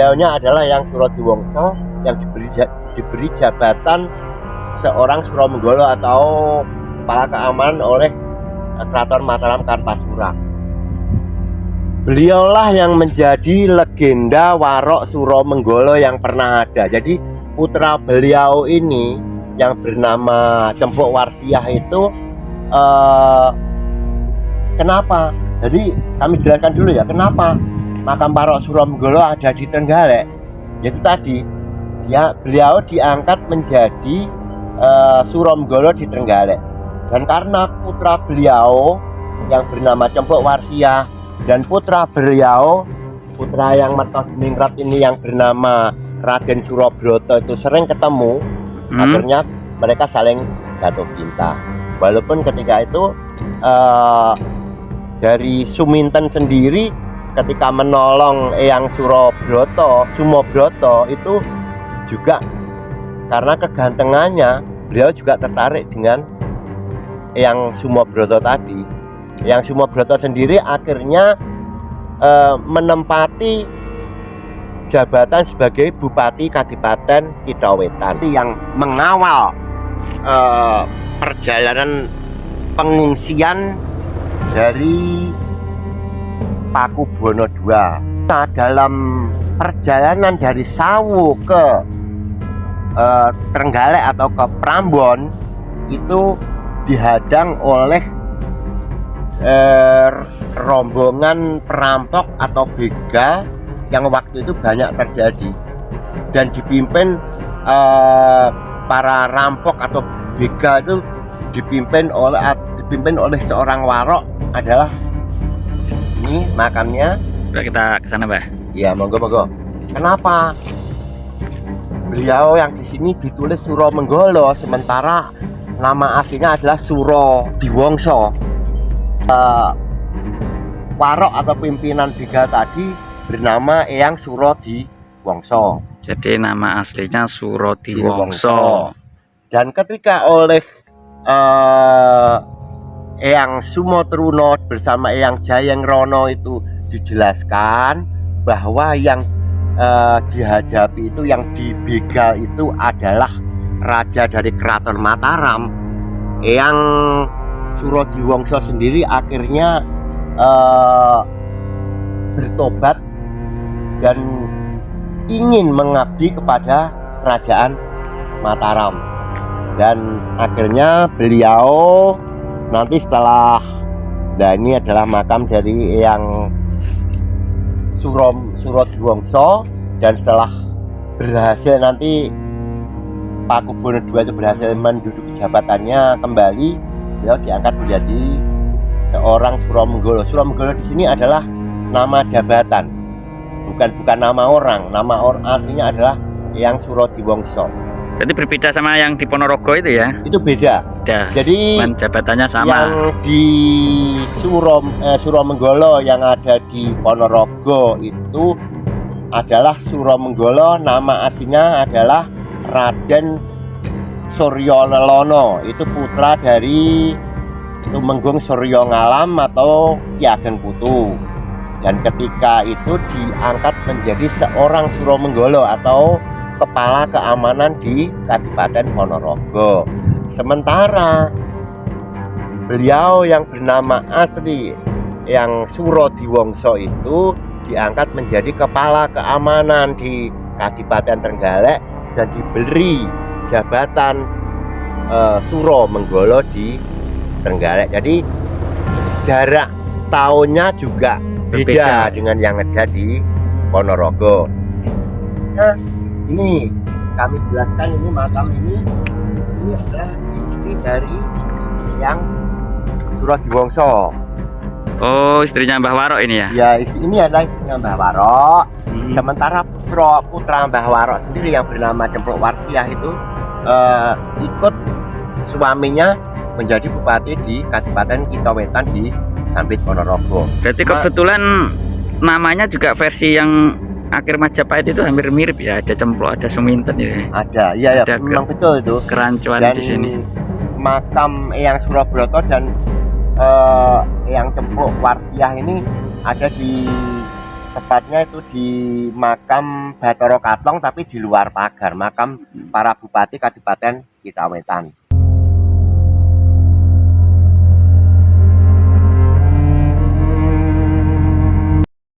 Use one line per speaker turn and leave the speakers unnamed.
beliaunya adalah Eyang Surodiwongso yang diberi jabatan seorang Suromenggolo atau kepala keamanan oleh Keraton Mataram Kartasura. Beliaulah yang menjadi legenda Warok Suromenggolo yang pernah ada. Jadi putra beliau ini yang bernama Cempuk Warsiah itu kenapa? Jadi kami jelaskan dulu ya, kenapa makam Warok Suromenggolo ada di Trenggalek. Yaitu tadi beliau diangkat menjadi Suromenggolo di Trenggalek. Dan karena putra beliau yang bernama Cempuk Warsiah dan putra beliau, putra yang Mertogeningrat ini yang bernama Raden Surabroto itu sering ketemu, akhirnya mereka saling jatuh cinta. Walaupun ketika itu dari Suminten sendiri ketika menolong Eyang Sumobroto itu juga karena kegantengannya beliau juga tertarik dengan Eyang Sumobroto tadi. Eyang Sumobroto sendiri akhirnya menempati jabatan sebagai Bupati Kadipaten Kithawetan yang mengawal perjalanan pengungsian dari Pakubono II. Nah, dalam perjalanan dari Sawu ke Trenggalek atau ke Prambon itu dihadang oleh rombongan perampok atau begal yang waktu itu banyak terjadi dan dipimpin para rampok atau begal itu dipimpin oleh seorang warok adalah ini makamnya.
Kita ke sana, Mbah.
Iya, monggo. Kenapa beliau yang di sini ditulis Suromenggolo sementara nama aslinya adalah Surodiwongso? Warok atau pimpinan begal tadi bernama Eyang Surodiwongso.
Jadi nama aslinya Surodiwongso.
Dan ketika oleh Eyang Sumotruno bersama Eyang Jayengrono itu dijelaskan bahwa yang dihadapi itu, yang dibegal itu adalah raja dari Keraton Mataram. Eyang Surodiwongso sendiri akhirnya bertobat dan ingin mengabdi kepada kerajaan Mataram, dan akhirnya beliau nanti setelah, nah ini adalah makam dari Eyang Surodiwongso, dan setelah berhasil nanti Pakubono II itu berhasil menduduki jabatannya kembali, beliau diangkat menjadi seorang Suromenggolo. Suromenggolo di sini adalah nama jabatan, bukan nama orang. Nama orang aslinya adalah Eyang Surodiwongso.
Jadi berbeda sama yang di Ponorogo itu ya?
Itu beda. Jadi
jabatannya sama.
Yang di Suromenggolo yang ada di Ponorogo itu adalah Suromenggolo, nama aslinya adalah Raden Suryonelono. Itu putra dari Tumenggung Suryo Ngalam atau Ki Ageng Kutu. Dan ketika itu diangkat menjadi seorang Suromenggolo atau kepala keamanan di Kadipaten Ponorogo. Sementara beliau yang bernama asli yang Surodiwongso itu diangkat menjadi kepala keamanan di Kadipaten Trenggalek dan diberi jabatan Suromenggolo di Trenggalek. Jadi jarak tahunnya juga beda dengan yang ada di Ponorogo. Nah, ini kami jelaskan, ini makam ini adalah istri dari yang Surodiwongso.
Oh, istrinya Mbah Warok ini ya?
Ya, ini adalah istrinya Mbah Warok. Sementara putra Mbah Warok sendiri yang bernama Cempuk Warsiah itu ikut suaminya menjadi bupati di Kadipaten Kithawetan di Sambit Ponorogo.
Berarti kebetulan namanya juga versi yang akhir Majapahit itu hampir mirip ya, ada Cempuk, ada Suminten ya.
Ada, iya ya, memang betul itu.
Kerancuan di sini.
Makam Eyang Surabroto dan Eyang Cempuk Warsiah ini ada di tepatnya itu di makam Bathara Katlong, tapi di luar pagar makam para bupati Kadipaten Kita Wetan.